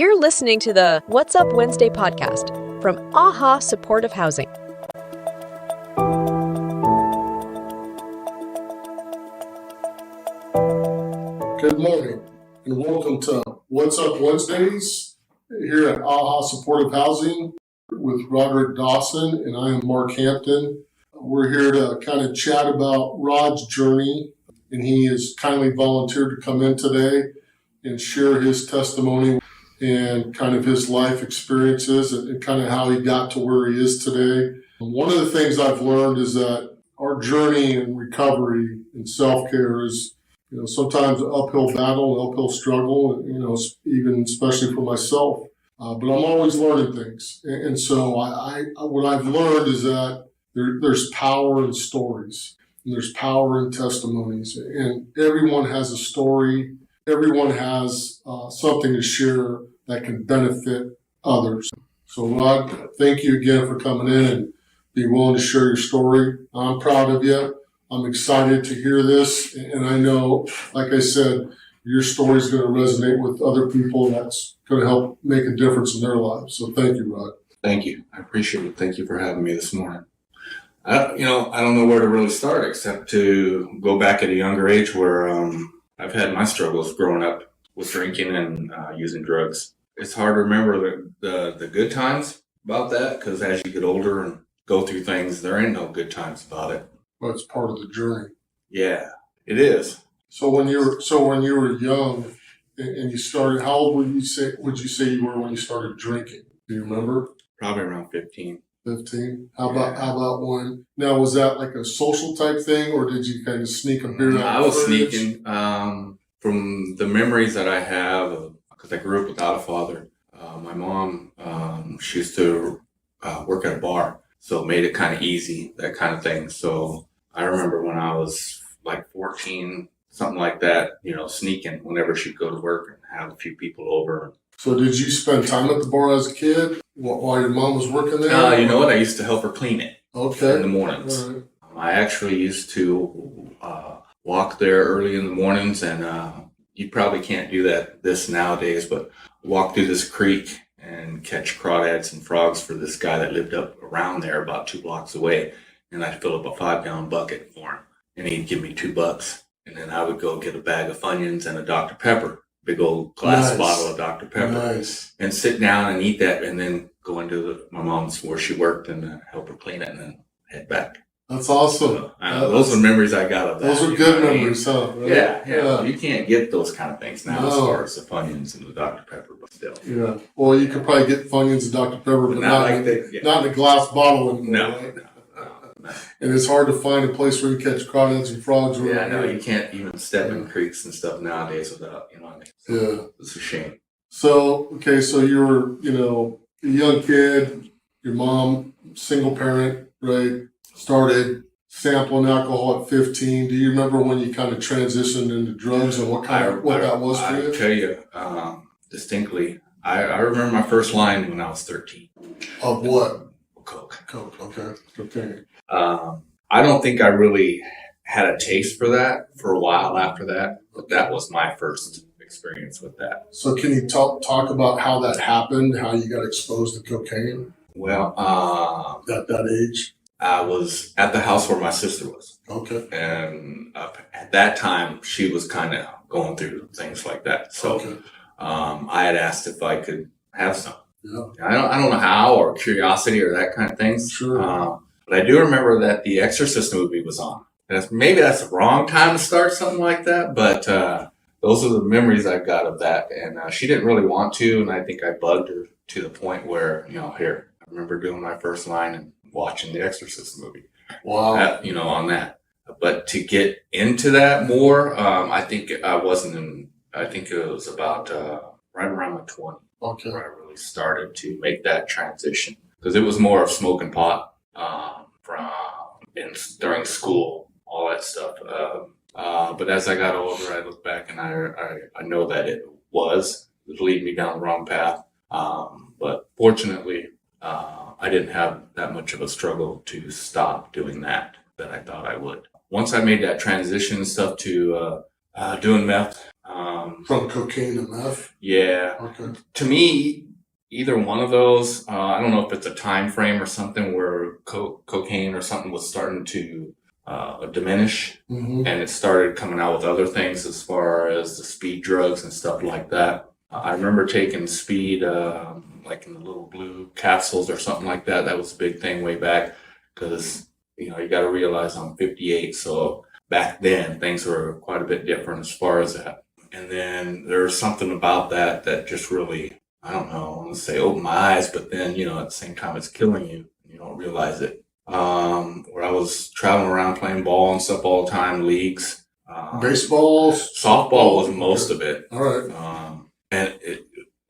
You're listening to the What's Up Wednesday podcast from AAHAA Supportive Housing. Good morning and welcome to What's Up Wednesdays here at AAHAA Supportive Housing with Roderick Dawson, and I am Mark Hampton. We're here to kind of chat about Rod's journey, and he has kindly volunteered to come in today and share his testimony and kind of his life experiences and kind of how he got to where he is today. One of the things I've learned is that our journey in recovery and self-care is, sometimes an uphill battle, an uphill struggle, even especially for myself. But I'm always learning things. And so what I've learned is that there's power in stories, and there's power in testimonies, and everyone has a story. Everyone has something to share that can benefit others. So Rod, thank you again for coming in and be willing to share your story. I'm proud of you. I'm excited to hear this. And I know, like I said, your story is going to resonate with other people. And that's going to help make a difference in their lives. So thank you, Rod. Thank you. I appreciate it. Thank you for having me this morning. I don't know where to really start except to go back at a younger age where I've had my struggles growing up with drinking and using drugs. It's hard to remember the good times about that because as you get older and go through things, there ain't no good times about it. Well, it's part of the journey. Yeah, it is. So when you were young and you started, how old would you say you were when you started drinking? Do you remember? Probably around 15. 15? How about when? Now, was that like a social type thing, or did you kind of sneak a beer out? I was sneaking. From the memories that I have, because I grew up without a father, my mom, she used to work at a bar, so it made it kind of easy, that kind of thing. So I remember when I was like 14, something like that, sneaking whenever she'd go to work and have a few people over. So did you spend time at the bar as a kid while your mom was working there? You know what? I used to help her clean it. Okay. In the mornings. Right. I actually used to walk there early in the mornings, and you probably can't do this nowadays, but walk through this creek and catch crawdads and frogs for this guy that lived up around there about 2 blocks away. And I'd fill up a 5-gallon bucket for him, and he'd give me $2. And then I would go get a bag of Funyuns and a Dr. Pepper, big old glass bottle of Dr. Pepper, and sit down and eat that, and then go into my mom's where she worked and help her clean it, and then head back. That's awesome. So, those are memories I got of that. Those are good memories, huh? Right? Yeah. You can't get those kind of things now as far as the Funyuns and the Dr. Pepper, but still. Yeah. Well, you could probably get Funyuns and Dr. Pepper, but not in a glass bottle anymore. No. Right? No. And it's hard to find a place where you catch crawdads and frogs. Yeah, no, you can't even step in creeks and stuff nowadays without, So it's a shame. So you were, a young kid, your mom, single parent, right? Started sampling alcohol at 15. Do you remember when you kind of transitioned into drugs and what that was for you? I tell you distinctly, I remember my first line when I was 13. Of what? Coke. Okay. I don't think I really had a taste for that for a while after that, but that was my first experience with that. So can you talk about how that happened, how you got exposed to cocaine? Well, at that age? I was at the house where my sister was. Okay. And at that time, she was kind of going through things like that. So I had asked if I could have some. Yeah. I don't know how, or curiosity or that kind of thing. Sure. But I do remember that the Exorcist movie was on. And maybe that's the wrong time to start something like that, but those are the memories I got of that. And she didn't really want to, and I think I bugged her to the point where, I remember doing my first line and watching the Exorcist movie. Wow. On that. But to get into that more, I think it was about right around my 20. Okay. Where I really started to make that transition. Because it was more of smoking pot during school, all that stuff. But as I got older, I look back and I know that it was leading me down the wrong path. But fortunately, I didn't have that much of a struggle to stop doing that I thought I would. Once I made that transition stuff to doing meth, From cocaine to meth? Yeah. Okay. To me, either one of those, I don't know if it's a time frame or something where cocaine or something was starting to diminish, Mm-hmm. and it started coming out with other things as far as the speed drugs and stuff like that. I remember taking speed, like in the little blue capsules or something like that. That was a big thing way back because, you got to realize I'm 58. So back then things were quite a bit different as far as that. And then there's something about that just really, I don't know, I want to say opened my eyes, but then, at the same time it's killing you. You don't realize it. Where I was traveling around playing ball and stuff all the time, leagues. Baseball? Softball was most of it. All right. And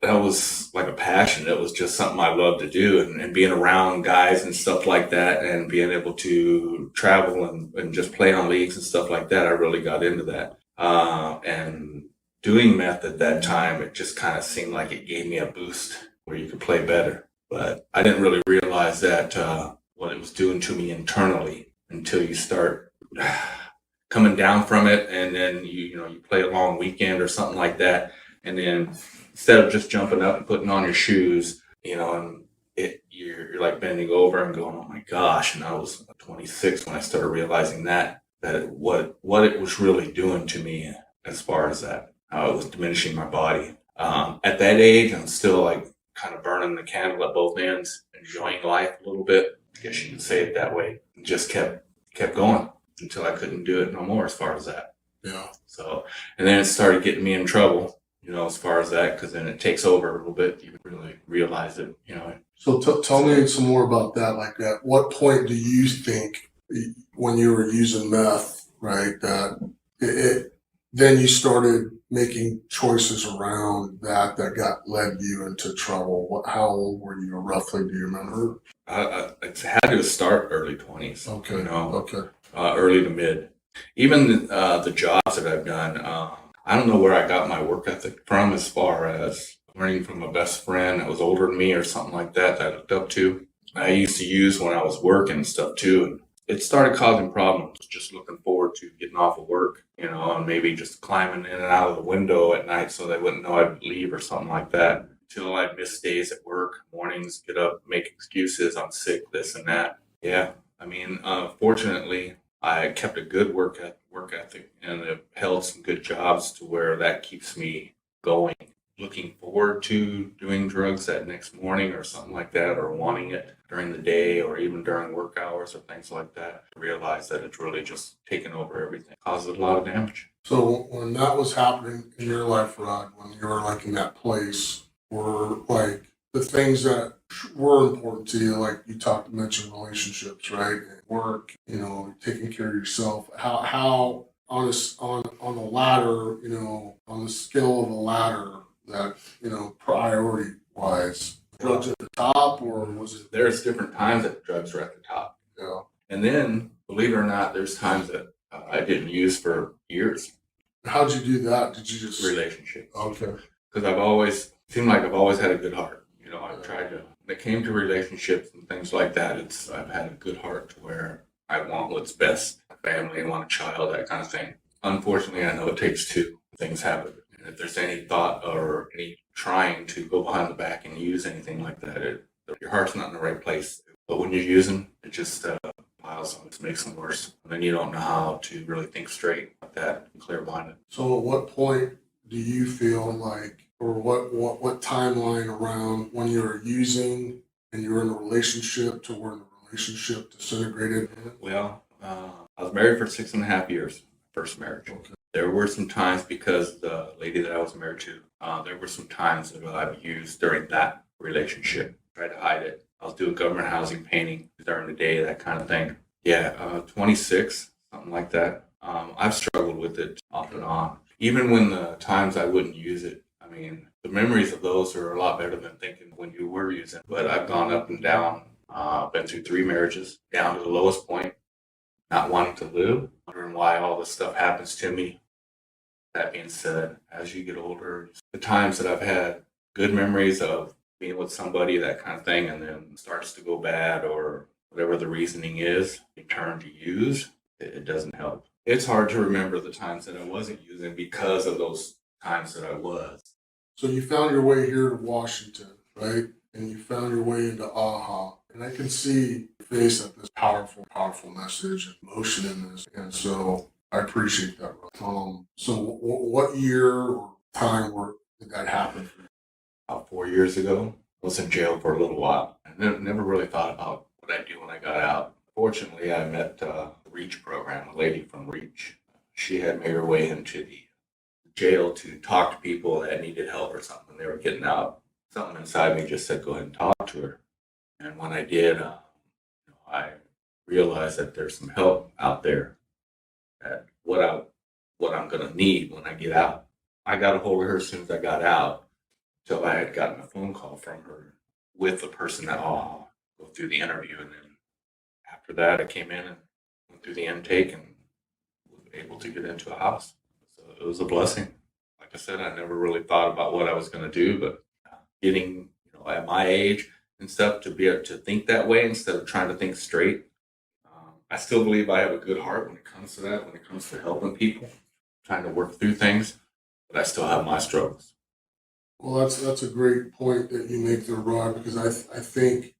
that was like a passion. It was just something I loved to do, and being around guys and stuff like that, and being able to travel and just play on leagues and stuff like that. I really got into that. And doing meth at that time, it just kind of seemed like it gave me a boost where you could play better. But I didn't really realize that what it was doing to me internally until you start coming down from it, and then you play a long weekend or something like that, and then instead of just jumping up and putting on your shoes, and you're like bending over and going, oh my gosh. And I was 26 when I started realizing that what it was really doing to me as far as that, how it was diminishing my body. At that age, I'm still like kind of burning the candle at both ends, enjoying life a little bit. I guess you could say it that way. Just kept going until I couldn't do it no more as far as that. Yeah. So, and then it started getting me in trouble, as far as that, because then it takes over a little bit. You really realize it, So tell me some more about that. Like, at what point do you think, when you were using meth, right, that then you started making choices around that led you into trouble? How old were you roughly? Do you remember? It's had to start early 20s. Okay. Okay. Early to mid. Even the jobs that I've done, I don't know where I got my work ethic from, as far as learning from a best friend that was older than me or something like that I looked up to. I used to use when I was working and stuff too. And it started causing problems, just looking forward to getting off of work, and maybe just climbing in and out of the window at night so they wouldn't know I'd leave or something like that. Until I'd miss days at work, mornings, get up, make excuses, I'm sick, this and that. Yeah, I mean, fortunately, I kept a good work ethic, and have held some good jobs to where that keeps me going, looking forward to doing drugs that next morning or something like that, or wanting it during the day or even during work hours or things like that. I realize that it's really just taken over everything, causes a lot of damage. So when that was happening in your life, Rod, when you were like in that place, were like the things that were important to you, like you mentioned relationships, right? And work, taking care of yourself. How on the ladder, on the scale of a ladder, that, priority wise, drugs at the top, or was it? There's different times that drugs are at the top. Yeah. And then, believe it or not, there's times that I didn't use for years. How'd you do that? Did you just relationships? Okay. Because seemed like I've always had a good heart. I've tried to, when it came to relationships and things like that, I've had a good heart to where I want what's best, a family, I want a child, that kind of thing. Unfortunately, I know it takes two. Things happen. And if there's any thought or any trying to go behind the back and use anything like that, your heart's not in the right place. But when you're using, it just piles on. It makes them worse. And then you don't know how to really think straight like that, clear-minded. So at what point do you feel like, or what timeline around when you were using and you were in a relationship to where the relationship disintegrated? Well, I was married for 6.5 years, first marriage. Okay. There were some times, because the lady that I was married to, there were some times that I've used during that relationship. Tried to hide it. I was doing government housing painting during the day, that kind of thing. Yeah, 26, something like that. I've struggled with it off and on. Even when the times I wouldn't use it, I mean, the memories of those are a lot better than thinking when you were using. But I've gone up and down. Been through 3 marriages, down to the lowest point, not wanting to live, wondering why all this stuff happens to me. That being said, as you get older, the times that I've had good memories of being with somebody, that kind of thing, and then it starts to go bad, or whatever the reasoning is, you turn to use, it doesn't help. It's hard to remember the times that I wasn't using because of those times that I was. So you found your way here to Washington, right? And you found your way into AAHA. And I can see your face at this powerful, powerful message and emotion in this. And so I appreciate that. So what year or time did that happen for you? About 4 years ago, I was in jail for a little while. I never really thought about what I'd do when I got out. Fortunately, I met the REACH program, a lady from REACH. She had made her way into the jail to talk to people that needed help or something. They were getting out. Something inside me just said, go ahead and talk to her. And when I did, I realized that there's some help out there, that what I'm going to need when I get out. I got a hold of her as soon as I got out, till I had gotten a phone call from her with the person that I'll go through the interview. And then after that, I came in and went through the intake and was able to get into a house. So it was a blessing. Like I said, I never really thought about what I was going to do, but getting, at my age and stuff, to be able to think that way instead of trying to think straight. I still believe I have a good heart when it comes to that, when it comes to helping people, trying to work through things, but I still have my struggles. Well, that's a great point that you make there, Rod, because I think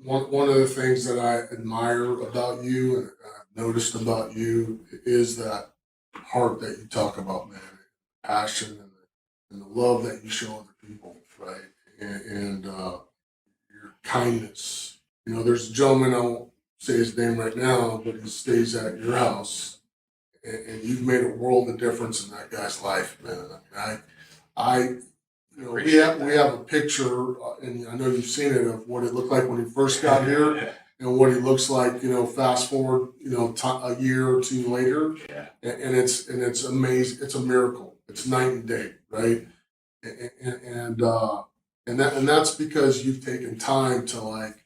one of the things that I admire about you and I've noticed about you is that heart that you talk about, man, passion and the love that you show other people, right? And your kindness. There's a gentleman, I won't say his name right now, but he stays at your house, and you've made a world of difference in that guy's life, man. I we have a picture, and I know you've seen it, of what it looked like when he first got here, and what he looks like, fast forward, a year or two later, Yeah. and it's amazing. It's a miracle. It's night and day, right? And that's because you've taken time to like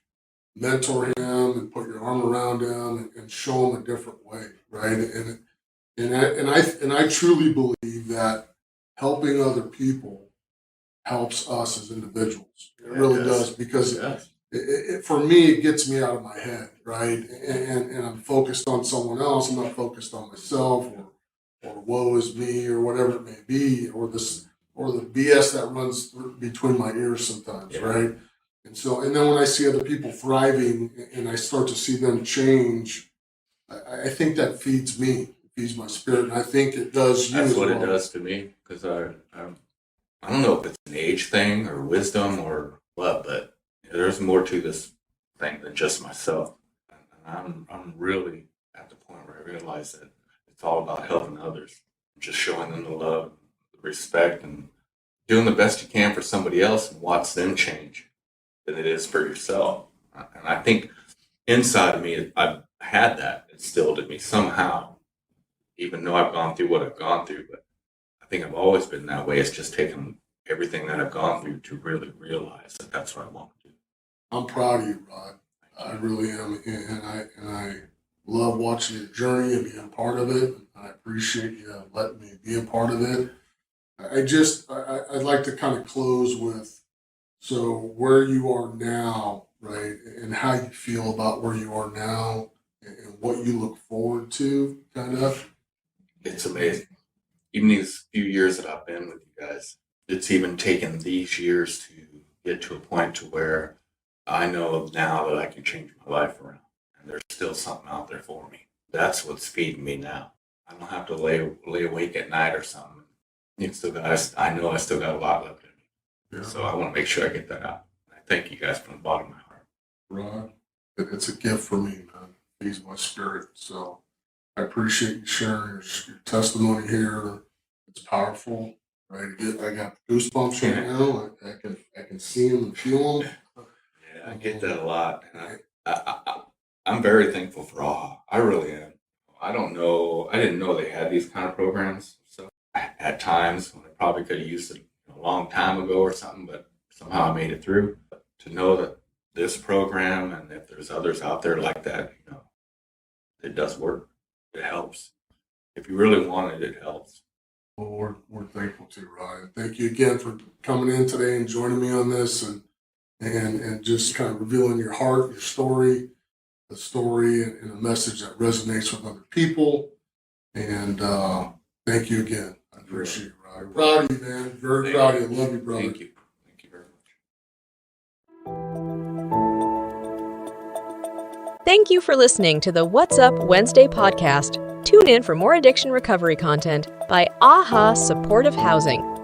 mentor him and put your arm around him and show him a different way, right? And I truly believe that helping other people helps us as individuals. It really does, because for me, it gets me out of my head, right? And I'm focused on someone else. I'm not focused on myself or woe is me or whatever it may be, or the BS that runs between my ears sometimes, right? And then when I see other people thriving and I start to see them change, I think that feeds me, feeds my spirit, and I think it does you. That's as what well. it does to me, because I don't know if it's an age thing or wisdom or what, but there's more to this thing than just myself. And I'm really at the point where I realize that it's all about helping others, just showing them the love, the respect, and doing the best you can for somebody else and watch them change than it is for yourself. And I think inside of me, I've had that instilled in me somehow, even though I've gone through what I've gone through. But I think I've always been that way. It's just taken everything that I've gone through to really realize that that's what I want to do. I'm proud of you, Rod. I really am, and I love watching your journey and being part of it. I appreciate you letting me be a part of it. I'd like to kind of close with, so where you are now, right, and how you feel about where you are now and what you look forward to, kind of. It's amazing. Even these few years that I've been with you guys, it's even taken these years to get to a point to where I know now that I can change my life around, and there's still something out there for me. That's what's feeding me now. I don't have to lay awake at night or something. I know I still got a lot left in me. Yeah. So I want to make sure I get that out. I thank you guys from the bottom of my heart. Rod, it's a gift for me, man. It feeds my spirit. So I appreciate you sharing your testimony here. It's powerful, right? I got goosebumps right now. I can see them and feel them. Yeah, I get that a lot. And I'm very thankful for AAHA. I really am. I didn't know they had these kind of programs. So at times when I probably could have used it a long time ago or something, but somehow I made it through. But to know that this program, and if there's others out there like that, it does work. It helps. If you really want it, it helps. Well, we're thankful to you, Ryan. Thank you again for coming in today and joining me on this, and just kind of revealing your heart, your story, the story, and a message that resonates with other people. And thank you again. I Appreciate it, Rod. Proud of you, man. Very proud of you. Love you, brother. Thank you. Thank you very much. Thank you for listening to the What's Up Wednesday podcast. Tune in for more addiction recovery content by AAHAA Supportive Housing.